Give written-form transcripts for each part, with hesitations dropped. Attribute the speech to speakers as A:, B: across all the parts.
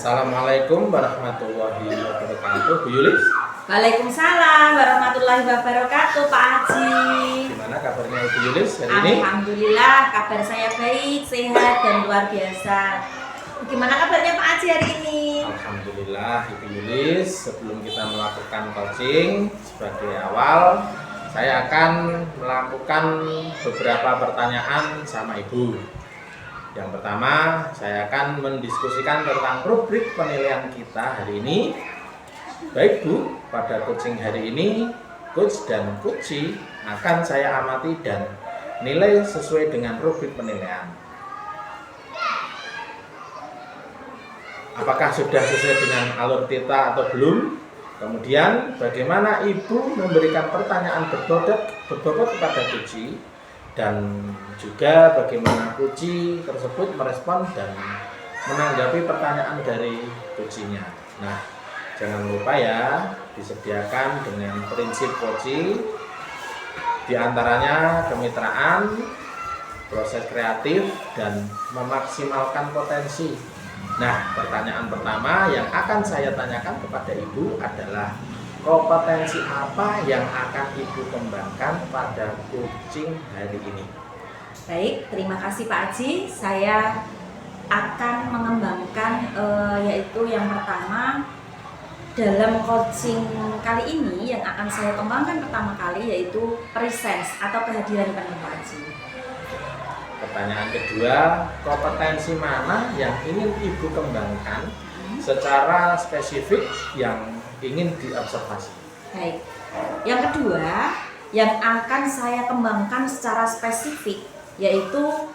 A: Assalamualaikum warahmatullahi wabarakatuh, Bu Yulis.
B: Waalaikumsalam warahmatullahi wabarakatuh, Pak Haji.
A: Gimana kabarnya Ibu Yulis hari ini?
B: Alhamdulillah, kabar saya baik, sehat dan luar biasa. Gimana kabarnya Pak Haji hari ini?
A: Alhamdulillah, Ibu Yulis. Sebelum kita melakukan coaching, sebagai awal saya akan melakukan beberapa pertanyaan sama Ibu. Yang pertama, saya akan mendiskusikan tentang rubrik penilaian kita hari ini. Baik Bu, pada coaching hari ini, coach dan coachee akan saya amati dan nilai sesuai dengan rubrik penilaian. Apakah sudah sesuai dengan alur kita atau belum? Kemudian, bagaimana Ibu memberikan pertanyaan berbobot kepada coachee, dan juga bagaimana coachee tersebut merespon dan menanggapi pertanyaan dari coachee-nya. Nah, jangan lupa ya, disediakan dengan prinsip coachee, diantaranya kemitraan, proses kreatif, dan memaksimalkan potensi. Nah, pertanyaan pertama yang akan saya tanyakan kepada Ibu adalah kompetensi apa yang akan Ibu kembangkan pada coaching hari ini?
B: Baik, terima kasih Pak Haji. Saya akan mengembangkan yaitu yang pertama, dalam coaching kali ini yang akan saya kembangkan pertama kali yaitu presence atau kehadiran penuh Pak Haji.
A: Pertanyaan kedua, kompetensi mana yang ingin Ibu kembangkan secara spesifik yang ingin diobservasi?
B: Baik, yang kedua yang akan saya kembangkan secara spesifik yaitu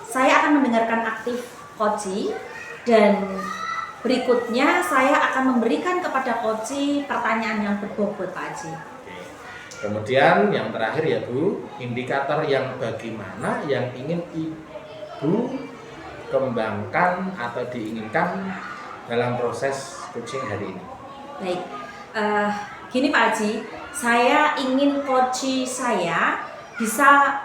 B: saya akan mendengarkan aktif coachee, dan berikutnya saya akan memberikan kepada coachee pertanyaan yang berbobot Pak Haji.
A: Kemudian yang terakhir ya Bu, indikator yang bagaimana yang ingin Ibu kembangkan atau diinginkan dalam proses coaching hari ini?
B: Baik, gini Pak Haji, saya ingin coachee saya bisa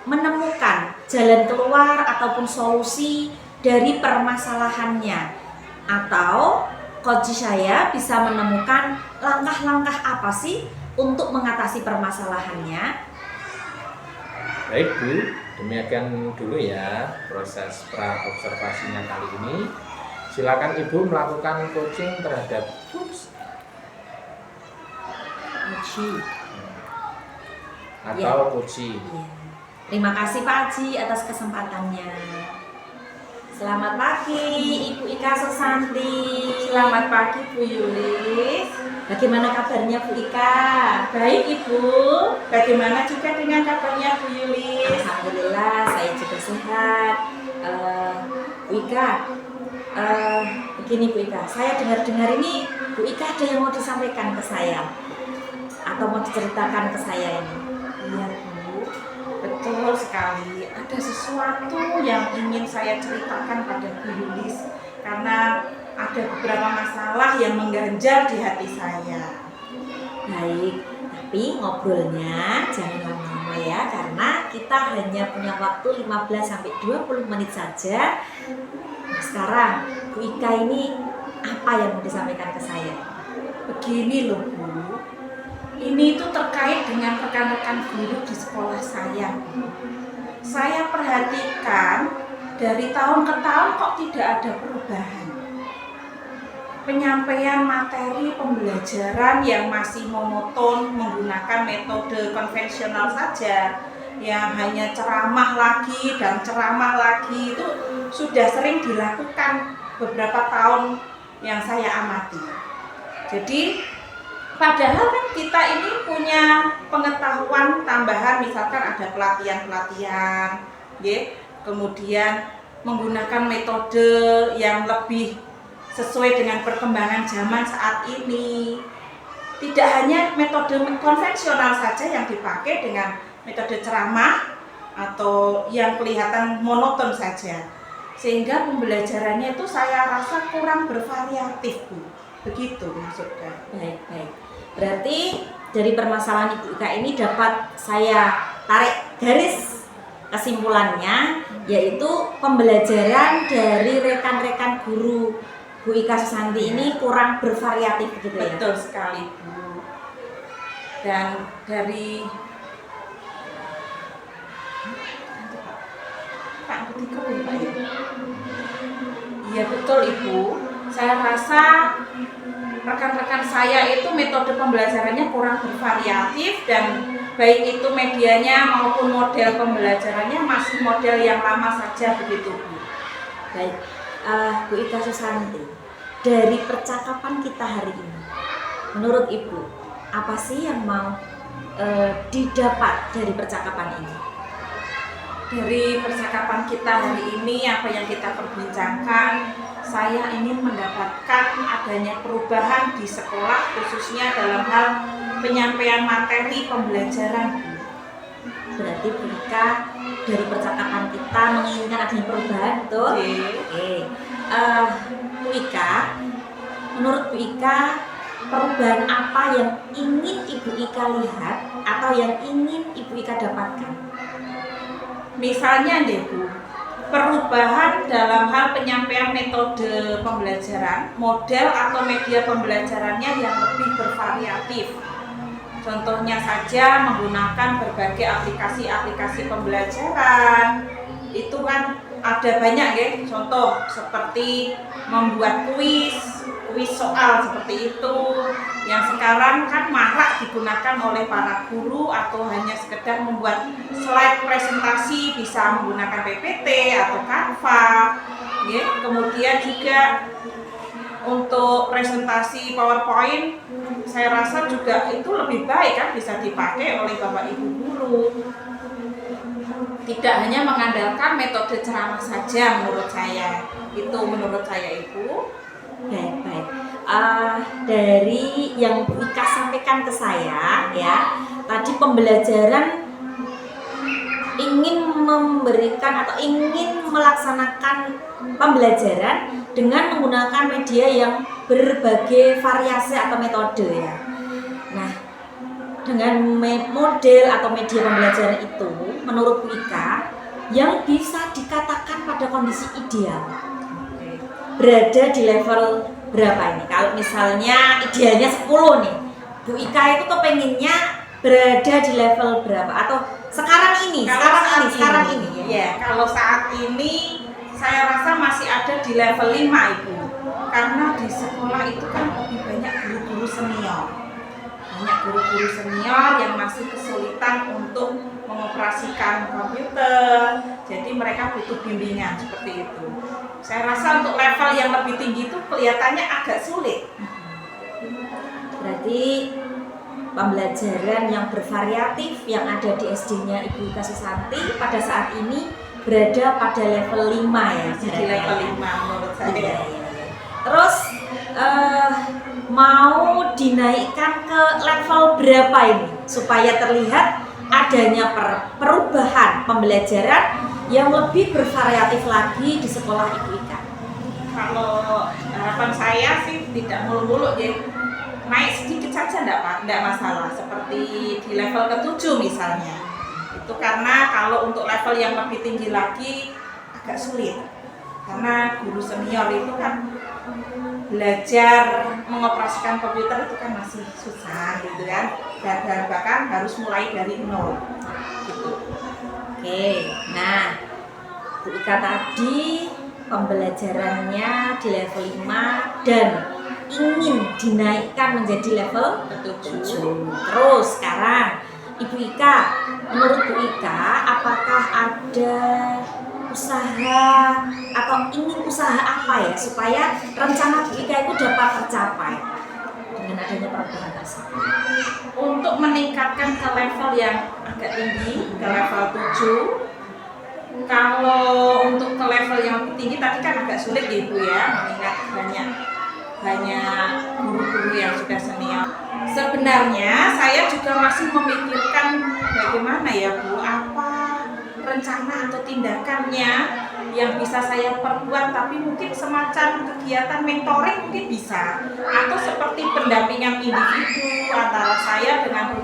B: menemukan jalan keluar ataupun solusi dari permasalahannya, atau coachee saya bisa menemukan langkah-langkah apa sih untuk mengatasi permasalahannya.
A: Baik Bu, demikian dulu ya proses pra-observasinya kali ini. Silakan Ibu melakukan coaching terhadap atau coachee.
B: Ya. Terima kasih Pak Haji atas kesempatannya. Selamat pagi Ibu Ika Susanti.
C: Selamat pagi Bu Yulis.
B: Bagaimana kabarnya Bu Ika?
C: Baik Ibu. Bagaimana juga dengan kabarnya Bu Yulis?
B: Alhamdulillah saya juga sehat. Bu Ika, begini Bu Ika, saya dengar-dengar ini Bu Ika ada yang mau disampaikan ke saya atau mau diceritakan ke saya ini.
C: Iya Bu, betul sekali. Ada sesuatu yang ingin saya ceritakan pada Bu Yulis, karena ada beberapa masalah yang mengganjal di hati saya.
B: Baik, tapi ngobrolnya jangan lama-lama ya, karena kita hanya punya waktu 15-20 menit saja. Nah, sekarang Bu Ika ini apa yang mau disampaikan ke saya?
C: Begini loh Bu, ini itu terkait dengan rekan-rekan guru di sekolah saya. Saya perhatikan dari tahun ke tahun kok tidak ada perubahan. Penyampaian materi pembelajaran yang masih monoton menggunakan metode konvensional saja, yang hanya ceramah lagi dan ceramah lagi, itu sudah sering dilakukan beberapa tahun yang saya amati. Jadi padahal kan kita ini punya pengetahuan tambahan, misalkan ada pelatihan-pelatihan, kemudian menggunakan metode yang lebih sesuai dengan perkembangan zaman saat ini. Tidak hanya metode konvensional saja yang dipakai dengan metode ceramah atau yang kelihatan monoton saja, sehingga pembelajarannya itu saya rasa kurang bervariatif Bu. Begitu maksudnya.
B: Baik. Berarti dari permasalahan Ibu Ika ini dapat saya tarik garis kesimpulannya, yaitu pembelajaran dari rekan-rekan guru Bu Ika Susanti ini kurang bervariatif gitu ya?
C: Betul sekali Bu. Dan dari Pak Butika Pak ya? Iya betul Ibu. Saya rasa rekan-rekan saya itu metode pembelajarannya kurang bervariatif dan baik itu medianya maupun model pembelajarannya masih model yang lama saja begitu Bu.
B: Baik, Bu Ika Susanti, dari percakapan kita hari ini, menurut Ibu, apa sih yang mau didapat dari percakapan ini?
C: Dari percakapan kita hari ini, apa yang kita perbincangkan, saya ingin mendapatkan adanya perubahan di sekolah, khususnya dalam hal penyampaian materi pembelajaran.
B: Berarti Bu Ika dari percakapan kita menginginkan adanya perubahan, betul? Oke. Bu Ika, menurut Bu Ika, perubahan apa yang ingin Ibu Ika lihat atau yang ingin Ibu Ika dapatkan?
C: Misalnya deh Bu, perubahan dalam hal penyampaian metode pembelajaran, model atau media pembelajarannya yang lebih bervariatif. Contohnya saja menggunakan berbagai aplikasi-aplikasi pembelajaran. Itu kan ada banyak ya, contoh seperti membuat kuis soal seperti itu yang sekarang kan marak digunakan oleh para guru, atau hanya sekedar membuat slide presentasi bisa menggunakan PPT atau Canva ya. Kemudian juga untuk presentasi PowerPoint saya rasa juga itu lebih baik kan, bisa dipakai oleh Bapak Ibu guru. Tidak hanya mengandalkan metode ceramah saja menurut saya. Itu menurut saya Ibu.
B: Baik. Dari yang Bu Ika sampaikan ke saya ya, tadi pembelajaran ingin memberikan atau ingin melaksanakan pembelajaran dengan menggunakan media yang berbagai variasi atau metode ya. Nah, dengan model atau media pembelajaran itu menurut Bu Ika yang bisa dikatakan pada kondisi ideal berada di level berapa ini? Kalau misalnya idealnya 10 nih, Bu Ika itu kepenginnya berada di level berapa? Atau sekarang ini
C: ya? Kalau saat ini saya rasa masih ada di level 5 Ibu. Karena di sekolah itu kan lebih banyak guru-guru senior. Banyak guru-guru senior yang masih kesulitan untuk mengoperasikan komputer. Jadi mereka butuh bimbingan seperti itu. Saya rasa untuk level yang lebih tinggi itu kelihatannya agak sulit.
B: Berarti pembelajaran yang bervariatif yang ada di SD-nya Ibu Ika Susanti pada saat ini berada pada level 5 ya.
C: Di level 5 menurut saya.
B: Iya. Terus mau dinaikkan ke level berapa ini supaya terlihat adanya perubahan pembelajaran yang lebih bervariatif lagi di sekolah Ibu Ika?
C: Kalau harapan saya sih tidak mulu-mulu ya, naik sedikit saja enggak masalah, seperti di level ke-7 misalnya. Itu karena kalau untuk level yang lebih tinggi lagi agak sulit, karena guru senior itu kan belajar mengoperasikan komputer itu kan masih susah gitu kan, dan bahkan harus mulai dari nol gitu.
B: Oke, nah Bu Ika tadi pembelajarannya di level 5 dan ingin dinaikkan menjadi level 7. Terus sekarang Ibu Ika, menurut Bu Ika apakah ada usaha atau ingin usaha apa ya supaya rencana Bu Ika itu dapat tercapai dengan adanya perubahan tersebut?
C: Untuk meningkatkan ke level yang agak tinggi, ke level 7. Kalau untuk ke level yang lebih tinggi tadi kan agak sulit ya Ibu ya, mengingat banyak guru-guru yang sudah senior. Sebenarnya saya juga masih memikirkan bagaimana ya Bu, apa rencana atau tindakannya yang bisa saya perbuat, tapi mungkin semacam kegiatan mentoring mungkin bisa, atau seperti pendampingan individu antara saya dengan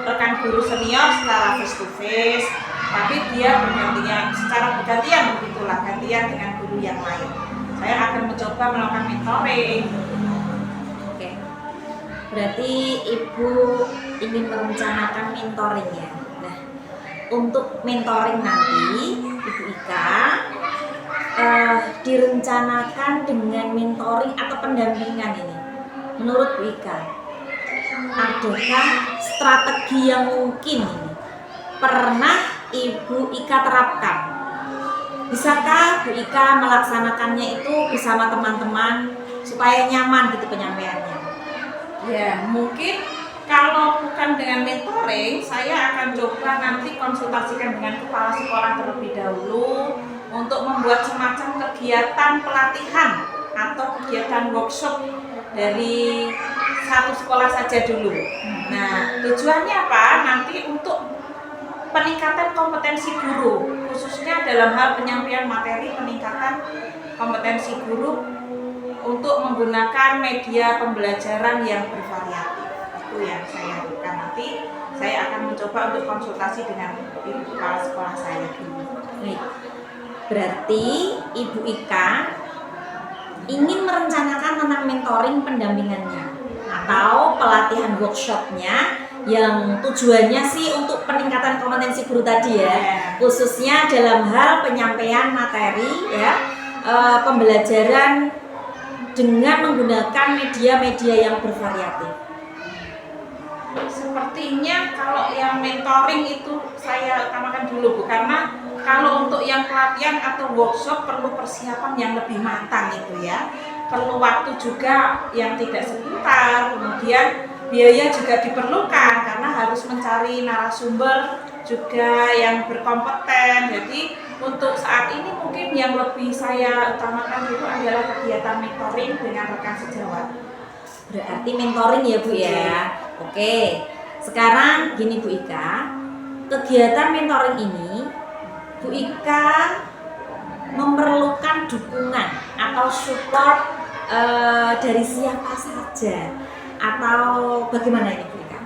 C: rekan guru senior secara face to face, tapi dia bergantian, secara bergantian begitulah, gantian dengan guru yang lain. saya akan mencoba melakukan mentoring.
B: Oke. Berarti Ibu ingin merencanakan mentoring ya. Nah, untuk mentoring nanti Ibu Ika direncanakan dengan mentoring atau pendampingan ini. Menurut Bu Ika, adakah strategi yang mungkin ini pernah Ibu Ika terapkan? Bisakah Bu Ika melaksanakannya itu bersama teman-teman supaya nyaman gitu penyampaiannya?
C: Ya, mungkin kalau bukan dengan mentoring, saya akan coba nanti konsultasikan dengan kepala sekolah terlebih dahulu untuk membuat semacam kegiatan pelatihan atau kegiatan workshop dari satu sekolah saja dulu. Nah, tujuannya apa? Nanti untuk peningkatan kompetensi guru, khususnya dalam hal penyampaian materi, peningkatan kompetensi guru untuk menggunakan media pembelajaran yang bervariatif. Itu yang saya lakukan. Nanti saya akan mencoba untuk konsultasi dengan ibu kepala sekolah saya dulu.
B: Baik. Berarti Ibu Ika ingin merencanakan tentang mentoring pendampingannya atau pelatihan workshopnya yang tujuannya sih untuk peningkatan kompetensi guru tadi ya, khususnya dalam hal penyampaian materi ya, pembelajaran dengan menggunakan media-media yang bervariatif.
C: Sepertinya kalau yang mentoring itu saya utamakan dulu Bu, karena kalau untuk yang pelatihan atau workshop perlu persiapan yang lebih matang itu ya, perlu waktu juga yang tidak sebentar, kemudian biaya juga diperlukan karena harus mencari narasumber juga yang berkompeten. Jadi untuk saat ini mungkin yang lebih saya utamakan itu adalah kegiatan mentoring dengan rekan sejawat.
B: Berarti mentoring ya Bu ya. Oke. Sekarang gini Bu Ika, kegiatan mentoring ini Bu Ika memerlukan dukungan atau support dari siapa saja atau bagaimana ini Bu Ika?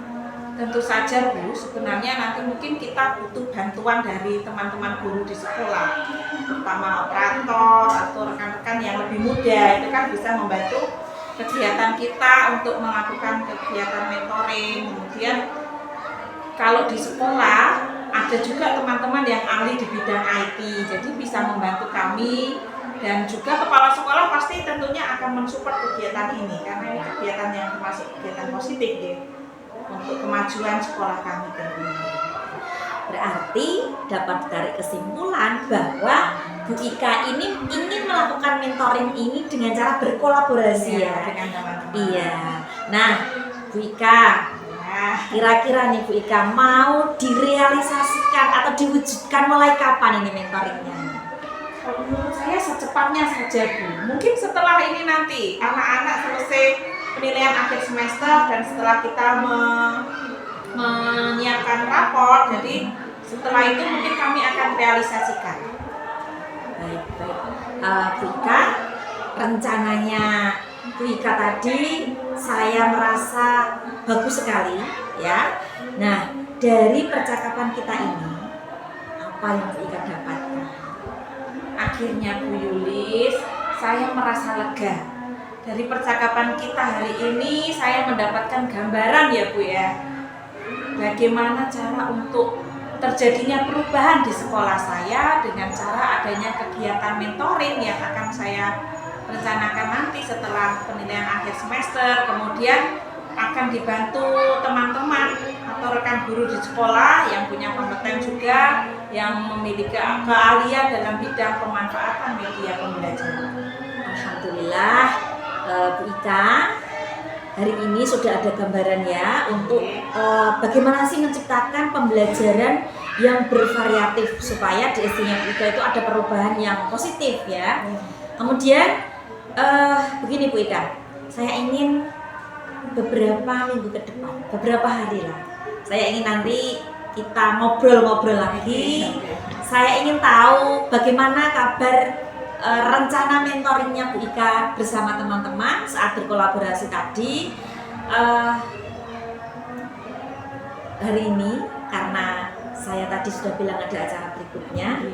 C: Tentu saja Bu, sebenarnya nanti mungkin kita butuh bantuan dari teman-teman guru di sekolah, terutama operator atau rekan-rekan yang lebih muda, itu kan bisa membantu kegiatan kita untuk melakukan kegiatan mentoring. Kemudian kalau di sekolah ada juga teman-teman yang ahli di bidang IT, jadi bisa membantu kami, dan juga kepala sekolah pasti tentunya akan mensupport kegiatan ini karena ini kegiatan yang termasuk kegiatan positif ya untuk kemajuan sekolah kami tentunya.
B: Berarti dapat ditarik kesimpulan bahwa Bu Ika ini ingin melakukan mentoring ini dengan cara berkolaborasi ya
C: dengan teman-teman.
B: Iya. Nah, Bu Ika, kira-kira nih Bu Ika mau direalisasikan atau diwujudkan mulai kapan ini mentoringnya?
C: Kalau menurut saya secepatnya saja Bu. Mungkin setelah ini nanti anak-anak selesai penilaian akhir semester dan setelah kita menyiapkan rapor, jadi setelah itu mungkin kami akan realisasikan.
B: Baik. Bu Ika, rencananya Bu Ika tadi saya merasa bagus sekali ya. Nah, dari percakapan kita ini apa yang Bu Ika dapatkan?
C: Akhirnya Bu Yulis, saya merasa lega. Dari percakapan kita hari ini saya mendapatkan gambaran ya Bu ya, bagaimana cara untuk terjadinya perubahan di sekolah saya dengan cara adanya kegiatan mentoring yang akan saya rencanakan nanti setelah penilaian akhir semester. Kemudian akan dibantu teman-teman atau rekan guru di sekolah yang punya kompeten juga, yang memiliki keahlian dalam bidang pemanfaatan media pembelajaran.
B: Alhamdulillah Bu Ika, hari ini sudah ada gambaran ya untuk bagaimana sih menciptakan pembelajaran yang bervariatif supaya di SD-nya Bu Ika itu ada perubahan yang positif ya. Kemudian begini Bu Ika, saya ingin beberapa minggu ke depan, beberapa hari lah, saya ingin nanti kita ngobrol-ngobrol lagi. Saya ingin tahu bagaimana kabar rencana mentoringnya Bu Ika bersama teman-teman saat berkolaborasi tadi. Hari ini karena saya tadi sudah bilang ada acara berikutnya,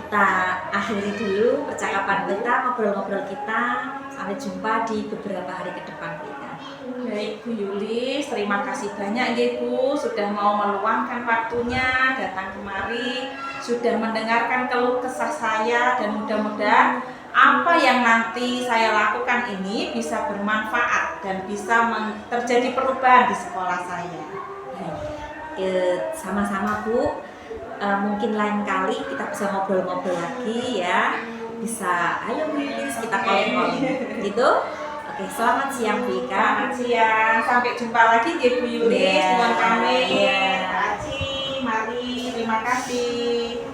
B: kita akhiri dulu percakapan kita, ngobrol-ngobrol kita. Sampai jumpa di beberapa hari ke depan, Bu Ika.
C: Baik Bu Yulis, terima kasih banyak nggih Bu sudah mau meluangkan waktunya datang kemari, sudah mendengarkan keluh kesah saya, dan mudah-mudahan apa yang nanti saya lakukan ini bisa bermanfaat dan bisa terjadi perubahan di sekolah saya.
B: Sama-sama Bu. Mungkin lain kali kita bisa ngobrol-ngobrol lagi ya. Bisa, ayo Bu Yulis kita calling gitu. Oke, selamat siang Bu Ika.
C: Selamat siang, sampai jumpa lagi ya Bu Yulis,
B: Iya.
C: Tuan kami.
B: Iya.
C: Pak Haji, mari, terima kasih.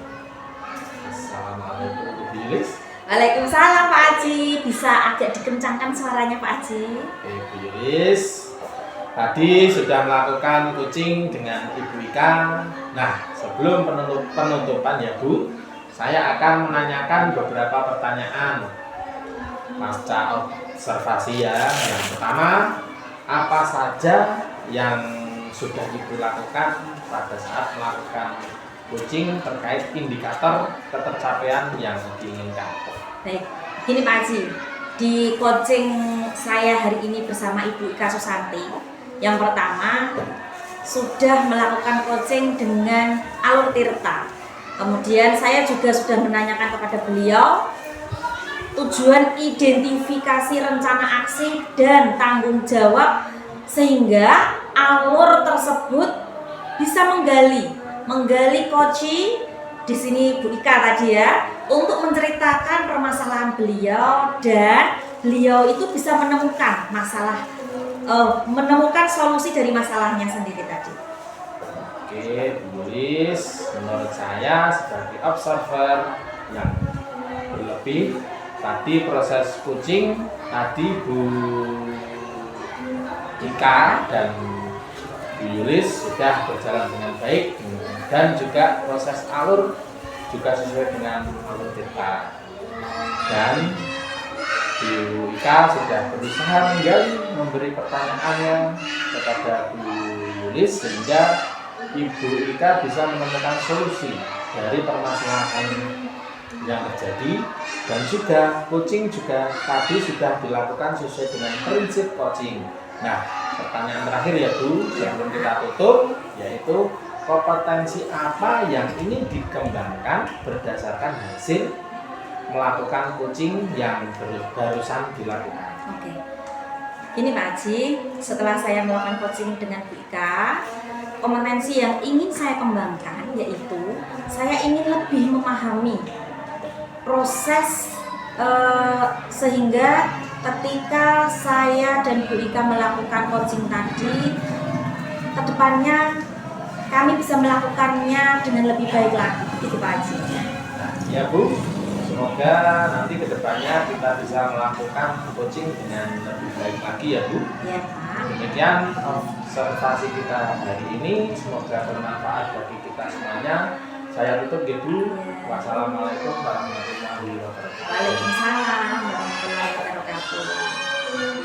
A: Assalamualaikum Bu Yulis.
B: Waalaikumsalam Pak Haji. Bisa agak dikencangkan suaranya Pak Haji.
A: Oke Bu Yulis, tadi sudah melakukan coaching dengan Ibu Ika. Nah, sebelum penutupan ya Bu, saya akan menanyakan beberapa pertanyaan pasca observasi ya. Yang pertama, apa saja yang sudah Ibu lakukan pada saat melakukan coaching terkait indikator ketercapaian yang diinginkan?
B: Baik, gini Pak Haji. Di coaching saya hari ini bersama Ibu Ika Susanti, yang pertama sudah melakukan coaching dengan Alur Tirta. Kemudian saya juga sudah menanyakan kepada beliau tujuan identifikasi rencana aksi dan tanggung jawab sehingga alur tersebut bisa menggali coaching di sini Bu Ika tadi ya untuk menceritakan permasalahan beliau dan beliau itu bisa menemukan solusi dari masalahnya sendiri tadi.
A: Oke, Bu Yulis, menurut saya sebagai observer yang berlebih, tadi proses coaching tadi Bu Ika dan Bu Yulis sudah berjalan dengan baik dan juga proses alur juga sesuai dengan alur Tirta. Dan Bu Ika sudah berusaha memberi pertanyaannya kepada Bu Yulis sehingga Ibu Ika bisa menemukan solusi dari permasalahan yang terjadi, dan juga coaching juga tadi sudah dilakukan sesuai dengan prinsip coaching. Nah, pertanyaan terakhir ya Bu, sebelum kita tutup, yaitu kompetensi apa yang ingin dikembangkan berdasarkan hasil melakukan coaching yang barusan dilakukan.
B: Oke, ini Pak Haji, setelah saya melakukan coaching dengan Bu Ika, kompetensi yang ingin saya kembangkan yaitu saya ingin lebih memahami proses sehingga ketika saya dan Bu Ika melakukan coaching tadi, kedepannya kami bisa melakukannya dengan lebih baik lagi, gitu Pak Haji.
A: Nah, ya Bu, semoga nanti kedepannya kita bisa melakukan coaching dengan lebih baik lagi ya Bu.
B: Ya Pak.
A: Demikian observasi kita hari ini, semoga bermanfaat bagi kita semuanya. Saya tutup ya Bu. Wassalamualaikum warahmatullahi wabarakatuh.
B: Waalaikumsalam warahmatullahi wabarakatuh.